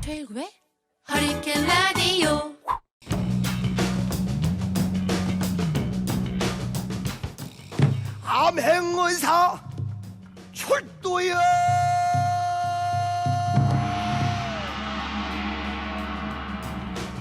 최일구의 허리케인 라디오. 암행의사 출도야.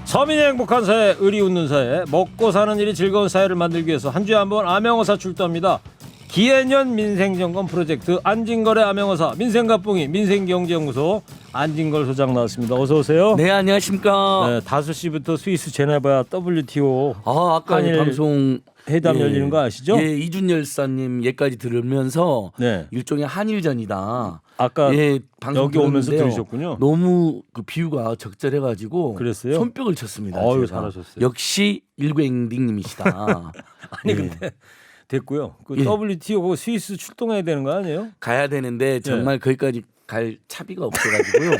서민의 행복한 사회, 의리 웃는 사회, 먹고 사는 일이 즐거운 사회를 만들기 위해서 한 주에 한 번 암행어사 출두합니다. 기해년 민생점검 프로젝트 안진걸의 암행어사 민생갑봉이 민생경제연구소 안진걸 소장 나왔습니다. 어서 오세요. 네, 안녕하십니까. 네, 5시부터 스위스 제네바 WTO 아까 한일 방송 회담 열리는 거 아시죠? 예, 이준 열사님 얘기까지 들으면서 네. 일종의 한일전이다. 아까 예, 방송 여기 오면서 들었는데요. 들으셨군요. 너무 그 비유가 적절해가지고 그랬어요? 손뼉을 쳤습니다. 어유, 제가. 잘하셨어요. 역시 일구행딩님이시다. 아니 예. 근데 됐고요. 그 예. WTO 그 스위스 출동해야 되는 거 아니에요? 가야 되는데 정말 거기까지 갈 차비가 없어가지고요.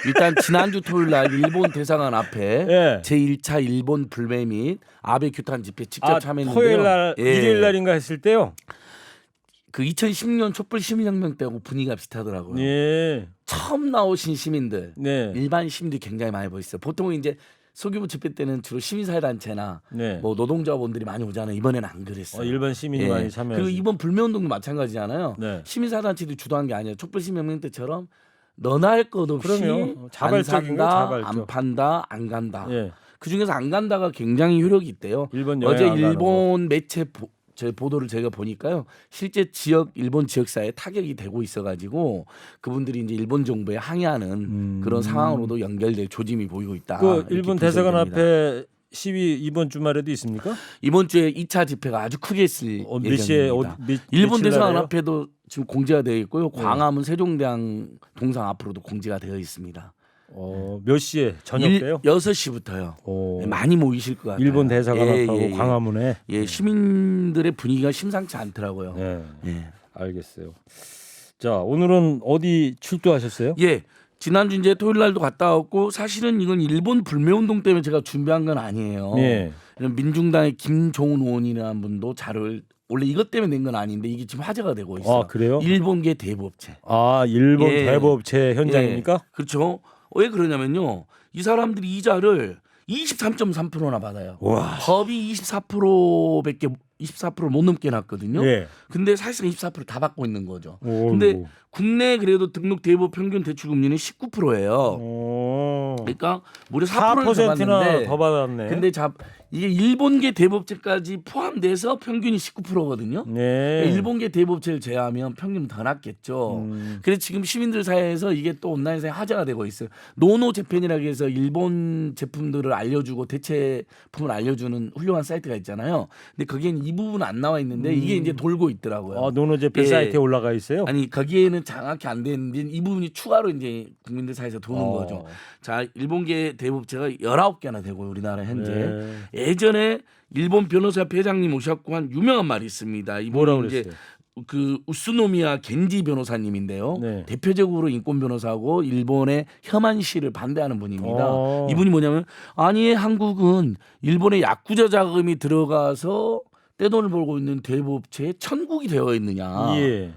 일단 지난주 토요일 날 일본 대사관 앞에 예. 제1차 일본 불매 및 아베 규탄 집회 직접 참여했는데요. 토요일 날, 예. 일요일 날인가 했을 때요. 그 2010년 촛불 시민혁명 때하고 분위기가 비슷하더라고요. 예. 처음 나오신 시민들, 네. 일반 시민들이 굉장히 많이 보였어요. 보통은 이제 소규모 집회 때는 주로 시민사회단체나 네. 뭐 노동자원들이 많이 오잖아요. 이번에는 안 그랬어요. 일반 시민이 예. 많이 참여해서. 그리고 이번 불매운동도 마찬가지잖아요. 네. 시민사회단체들이 주도한 게 아니에요. 촛불 시민혁명 때처럼 너나 할 것 없이 그럼요. 안 자발적인 거, 산다, 자발적. 안 판다, 안 간다. 예. 그 중에서 안 간다가 굉장히 효력이 있대요. 일본 여행 어제 안 가는 일본 매체 제 보도를 제가 보니까요. 실제 일본 지역사회에 타격이 되고 있어가지고 그분들이 이제 일본 정부에 항의하는 그런 상황으로도 연결될 조짐이 보이고 있다. 그 이렇게 일본 대사관 분석됩니다. 앞에 시위 이번 주말에도 있습니까? 이번 주에 2차 집회가 아주 크게 있을 몇 시에 예정입니다. 몇 일본 며칠 대사관 날이에요? 앞에도 지금 공지가 되어 있고요. 광화문 세종대왕 동상 앞으로도 공지가 되어 있습니다. 몇 시에 저녁 때요? 6시부터요. 오. 많이 모이실 것 같아요. 일본 대사관 예, 앞하고 예, 예. 광화문에. 예, 시민들의 분위기가 심상치 않더라고요. 네. 예. 알겠어요. 자, 오늘은 어디 출두하셨어요? 예. 지난주 이제 토요일 날도 갔다 왔고 사실은 이건 일본 불매운동 때문에 제가 준비한 건 아니에요. 예. 민중당의 김종훈 의원이라는 분도 자료를 원래 이것 때문에 낸 건 아닌데 이게 지금 화제가 되고 있어요. 아, 그래요? 일본계 대부업체. 일본 예. 대부업체 현장입니까? 예. 그렇죠. 왜 그러냐면요. 이 사람들이 이자를 23.3%나 받아요. 와. 법이 24%를 못 넘게 놨거든요. 예. 근데 사실상 24%다 받고 있는 거죠. 오. 근데 국내 그래도 등록 대부 평균 대출 금리는 19%예요. 오. 그러니까 무려 4%를 4%나 받았는데 더 받았네. 근데 이게 일본계 대부업체까지 포함돼서 평균이 19%거든요. 네. 일본계 대부업체를 제외하면 평균은 더 낮겠죠. 그래서 지금 시민들 사이에서 이게 또 온라인상에 화제가 되고 있어요. 노노 재팬이라고 해서 일본 제품들을 알려주고 대체품을 알려주는 훌륭한 사이트가 있잖아요. 근데 거기에는 이 부분은 안 나와 있는데 이게 이제 돌고 있더라고요. 노노제팬 예. 사이트에 올라가 있어요? 아니 거기에는 정확히 안 되는데 이 부분이 추가로 이제 국민들 사이에서 도는 거죠. 자, 일본계 대부업체가 19개나 되고 우리나라 현재 네. 예전에 일본 변호사협회 회장님 오셨고 한 유명한 말이 있습니다. 뭐라고 이분이 이제 그랬어요? 그 우스노미야 겐지 변호사님인데요. 네. 대표적으로 인권 변호사고 일본의 혐한 시를 반대하는 분입니다. 어. 이분이 뭐냐면 아니 한국은 일본의 야쿠자 자금이 들어가서 떼돈을 벌고 있는 대부업체의 천국이 되어 있느냐. 예.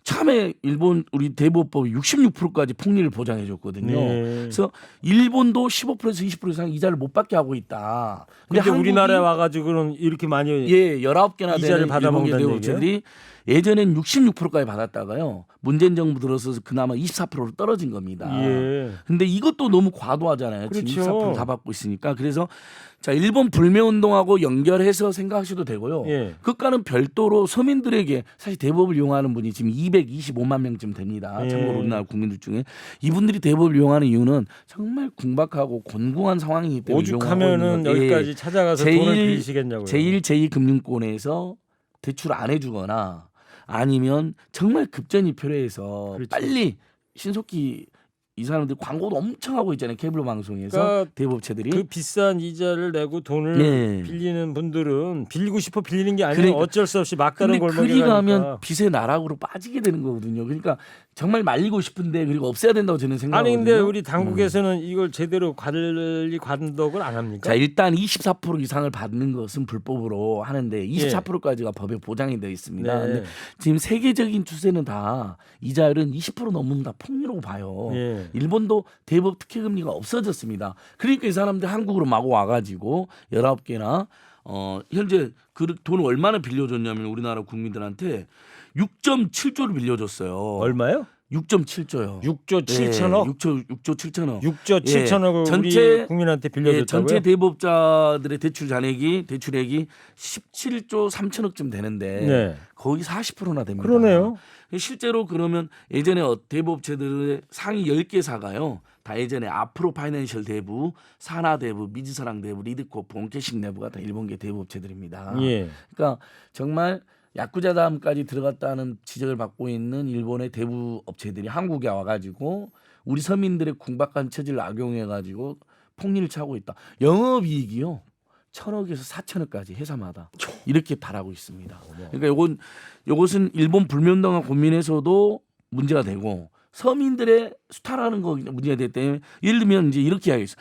참에 일본 우리 대부업법이 66%까지 폭리를 보장해 줬거든요. 네. 그래서 일본도 15%에서 20% 이상 이자를 못 받게 하고 있다. 근데 한국이 우리나라에 와가지고는 이렇게 많이 19개나 이자를 되는 일본계 받아먹는다는 대부업체들이 예전엔 66%까지 받았다가요. 문재인 정부 들어서서 그나마 24%로 떨어진 겁니다. 예. 근데 이것도 너무 과도하잖아요. 그렇죠. 지금 24%다 받고 있으니까. 그래서 자, 일본 불매운동하고 연결해서 생각하셔도 되고요. 예. 그것과는 별도로 서민들에게 사실 대법을 이용하는 분이 지금 225만 명쯤 됩니다. 예. 참고로 우리나라 국민들 중에 이분들이 대법을 이용하는 이유는 정말 궁박하고 곤궁한 상황이기 때문에 오죽하면은 이용하고 있는 거죠. 여기까지 예. 찾아가서 돈을 빌리시겠냐고요. 제1, 제2금융권에서 대출 안 해주거나 아니면 정말 급전이 필요해서 그렇죠. 빨리 신속히 이 사람들 광고도 엄청 하고 있잖아요. 케이블 방송에서 그러니까 대부업체들이. 그 비싼 이자를 내고 돈을 네. 빌리는 분들은 빌리고 싶어 빌리는 게 아니라 그러니까. 어쩔 수 없이 막다른 근데 골목에 그리 가면 가니까. 빚의 나락으로 빠지게 되는 거거든요. 그러니까 정말 말리고 싶은데 그리고 없애야 된다고 저는 생각하거든요. 아니 근데 우리 당국에서는 이걸 제대로 관리 감독을 안 합니까? 자 일단 24% 이상을 받는 것은 불법으로 하는데 24%까지가 법에 보장이 되어 있습니다. 네. 근데 지금 세계적인 추세는 다 이자율은 20% 넘으면 다 폭리라고 봐요. 예. 일본도 대법 특혜금리가 없어졌습니다. 그러니까 이 사람들 한국으로 마구 와가지고 19개나 현재 그 돈을 얼마나 빌려줬냐면 우리나라 국민들한테 6.7조를 빌려줬어요. 얼마요? 6.7조요. 6조 7천억? 6조 7천억. 6조 7천억을 전체, 우리 국민한테 빌려줬다고요? 전체 대법자들의 대출액이 17조 3천억쯤 되는데 네. 거의 40%나 됩니다. 그러네요. 실제로 그러면 예전에 대법업체들의 상위 10개사가요. 다 예전에 아프로 파이낸셜 대부, 사나 대부, 미즈사랑 대부, 리드코프, 온캐식 내부가 다 일본계 대부업체들입니다. 예. 그러니까 정말 야쿠자 다음까지 들어갔다는 지적을 받고 있는 일본의 대부 업체들이 한국에 와가지고 우리 서민들의 궁박한 처지를 악용해가지고 폭리를 차고 있다. 영업이익이요 1,000억에서 4천억까지 회사마다 이렇게 달하고 있습니다. 그러니까 요것은 일본 불면등화 고민에서도 문제가 되고 서민들의 수탈하는 거 문제가 됐기 때문에 예를 들면 이제 이렇게 이야기했어.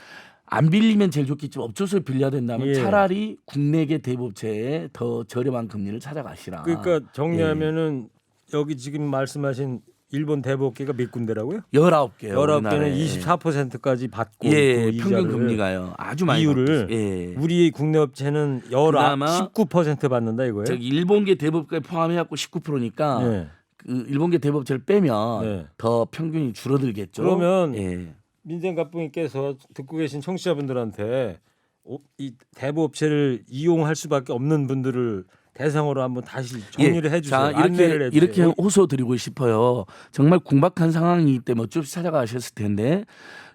안 빌리면 제일 좋겠지만 업소서 빌려야 된다면 예. 차라리 국내계 대부업체에 더 저렴한 금리를 찾아가시라. 그러니까 정리하면은 여기 지금 말씀하신 일본 대법계가 몇 군데라고요? 19개요. 19개는 24%까지 받고 예, 그 평균 이자를, 금리가요. 아주 많이 이유를 받고 있어요. 예. 우리 국내 업체는 그나마 19% 받는다 이거예요? 저기 일본계 대법까지 포함해갖고 19%니까 네. 그 일본계 대법체를 빼면 네. 더 평균이 줄어들겠죠. 그러면 예. 민생갑부님께서 듣고 계신 청취자분들한테 이 대부업체를 이용할 수밖에 없는 분들을 대상으로 한번 다시 정리를 해주세요. 자, 안내를 이렇게 해주세요. 호소드리고 싶어요. 정말 궁박한 상황이기 때문에 어쩔 수 없이 찾아가셨을 텐데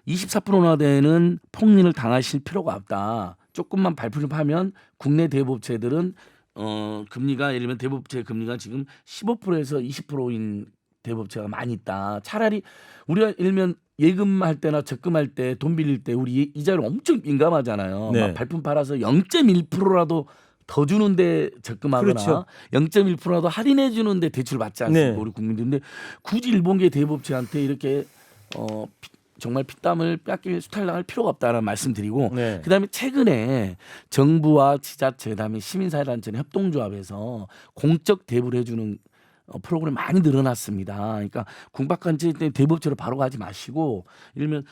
24%나 되는 폭리를 당하실 필요가 없다. 조금만 발표를 하면 국내 대부업체들은 금리가 예를 들면 대부업체 금리가 지금 15%에서 20%인 대부업체가 많이 있다. 차라리 우리가 예를 들면 예금할 때나 적금할 때 돈 빌릴 때 우리 이자를 엄청 민감하잖아요. 네. 막 발품 팔아서 0.1%라도 더 주는데 적금하거나 그렇죠. 0.1%라도 할인해 주는데 대출 받지 않습니까? 네. 우리 국민들. 근데 굳이 일본계 대부업체한테 이렇게 정말 피땀을 뺏길 수탈당할 필요가 없다는 말씀드리고 네. 그다음에 최근에 정부와 지자체 그다음에 시민사회단체 협동조합에서 공적 대부를 해주는 프로그램 많이 늘어났습니다. 그러니까 궁박한 때 대부업체로 바로 가지 마시고 예를 들면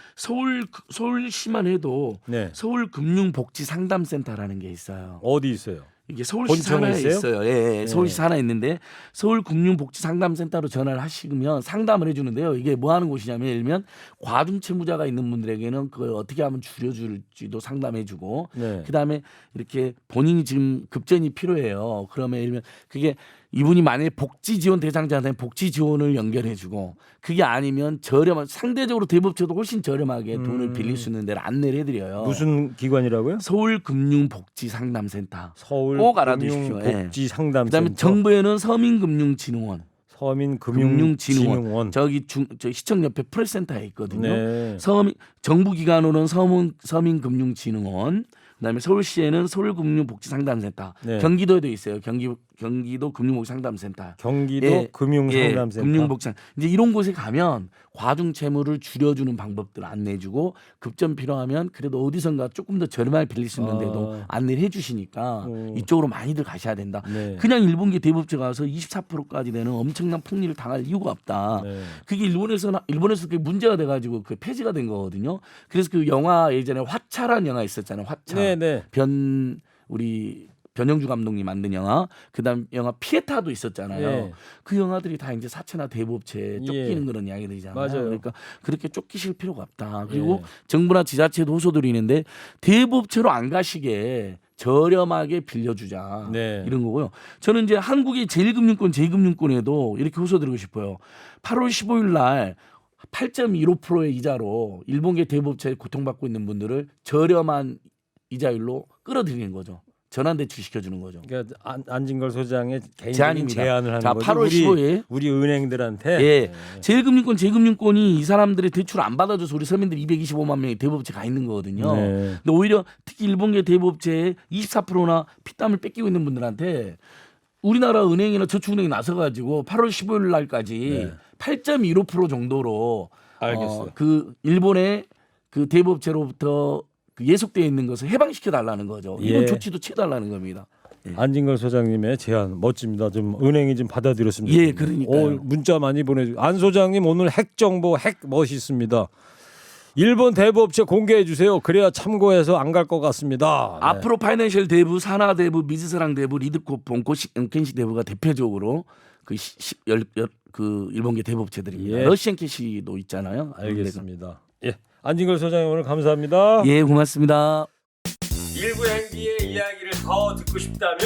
서울시만 해도 네. 서울금융복지상담센터라는 게 있어요. 어디 있어요? 이게 서울시 본청에 산하에 있어요. 예, 네. 서울시 산하에 있는데 서울금융복지상담센터로 전화를 하시면 상담을 해주는데요. 이게 뭐 하는 곳이냐면 예를 들면 과중채무자가 있는 분들에게는 그걸 어떻게 하면 줄여줄지도 상담해주고 네. 그다음에 이렇게 본인이 지금 급전이 필요해요. 그러면 예를 들면 그게 이분이 만약에 복지지원 대상자한테 복지지원을 연결해주고 그게 아니면 저렴한 상대적으로 대법체도 훨씬 저렴하게 돈을 빌릴 수 있는 데를 안내를 해드려요. 무슨 기관이라고요? 서울금융복지상담센터. 서울 꼭 알아두십시오. 복지상담센터. 그다음에 정부에는 서민금융진흥원. 서민금융진흥원. 저기 시청 옆에 프레스센터에 있거든요. 네. 정부 기관으로는 서민금융진흥원. 그다음에 서울시에는 서울금융복지상담센터. 네. 경기도에도 있어요. 경기도 금융복지상담센터. 경기도 예, 금융상담센터. 금융복지상. 이제 이런 곳에 가면 과중채무를 줄여주는 방법들 안내해주고 급전 필요하면 그래도 어디선가 조금 더 저렴하게 빌릴 수 있는데도 안내를 해주시니까 이쪽으로 많이들 가셔야 된다. 네. 그냥 일본계 대법체 가서 24%까지 되는 엄청난 폭리를 당할 이유가 없다. 네. 그게 일본에서 그게 문제가 돼가지고 그 폐지가 된 거거든요. 그래서 그 영화 예전에 화차라는 영화 있었잖아요. 화차. 네, 네. 우리 변영주 감독님 만든 영화, 그다음 영화 피에타도 있었잖아요. 네. 그 영화들이 다 이제 사채나 대부업체에 쫓기는 예. 그런 이야기들이잖아요. 맞아요. 그러니까 그렇게 쫓기실 필요가 없다. 그리고 예. 정부나 지자체도 호소드리는데 대부업체로 안 가시게 저렴하게 빌려주자 네. 이런 거고요. 저는 이제 한국의 제2금융권에도 이렇게 호소드리고 싶어요. 8월 15일 날 8.15%의 이자로 일본계 대부업체에 고통받고 있는 분들을 저렴한 이자율로 끌어들이는 거죠. 전환대출 시켜주는 거죠. 그러니까 안진걸 소장의 개인적인 제안입니다. 제안을 하는 자, 거죠. 8월 15일 우리 은행들한테. 예, 제1금융권이 이 사람들의 대출을 안 받아줘서 우리 서민들 225만 명이 대부업체 가 있는 거거든요. 네. 근데 오히려 특히 일본계 대부업체에 24%나 피땀을 뺏기고 있는 분들한테 우리나라 은행이나 저축은행이 나서가지고 8월 15일 날까지 네. 8.15% 정도로 알겠어요. 그 일본의 그 대부업체로부터 그 예속되어 있는 것을 해방시켜 달라는 거죠. 이런 예. 조치도 취해달라는 겁니다. 안진걸 소장님의 제안 멋집니다. 좀 은행이 좀 받아들였습니다. 예, 그러니까요. 문자 많이 보내주. 안 소장님 오늘 핵 정보 핵 멋있습니다. 일본 대부업체 공개해 주세요. 그래야 참고해서 안 갈 것 같습니다. 네. 앞으로 파이낸셜 대부, 사나 대부, 미즈스랑 대부, 리드코, 본코, 켄시 대부가 대표적으로 그 일본계 대부업체들입니다. 예. 러시안 캐시도 있잖아요. 알겠습니다. 예, 안진걸 소장님 오늘 감사합니다. 예, 고맙습니다. 일부 행기의 이야기를 더 듣고 싶다면